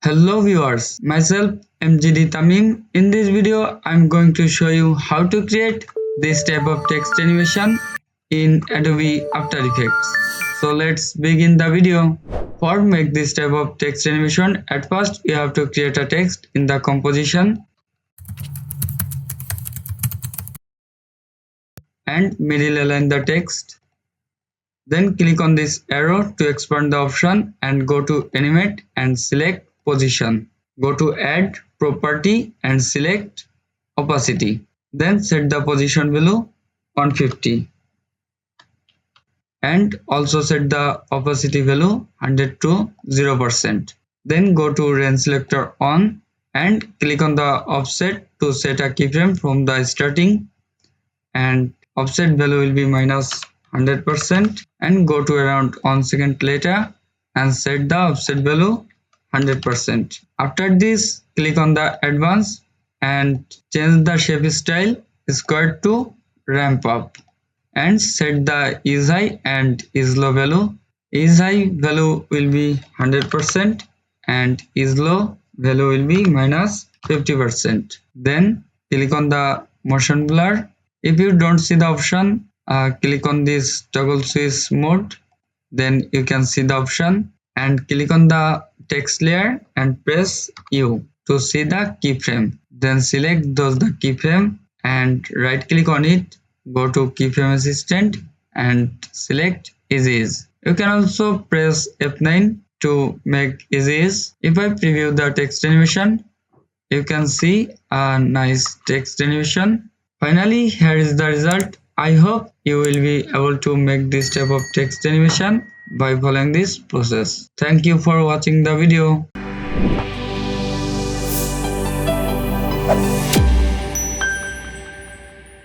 Hello viewers, myself MGD Tamim. In this video, I'm going to show you how to create this type of text animation in Adobe After Effects. So let's begin the video. For make this type of text animation, at first you have to create a text in the composition and middle align the text. Then click on this arrow to expand the option and go to animate and select position. Go to add property and select opacity. Then set the position value 150 and also set the opacity value 100 to 0%. Then go to range selector on and click on the offset to set a keyframe from the starting, and offset value will be minus 100%, and go to around 1 second later and set the offset value 100%. After this, click on the advance and change the shape style square to ramp up and set the ease high and ease low value. Ease high value will be 100% and ease low value will be minus 50%. Then click on the motion blur. If you don't see the option, click on this toggle switch mode, then you can see the option, and click on the text layer and press U to see the keyframe. Then select the keyframe and right click on it, go to keyframe assistant and select ease. You can also press F9 to make ease. If I preview the text animation, you can see a nice text animation. Finally, here is the result. I hope you will be able to make this type of text animation by following this process. Thank you for watching the video.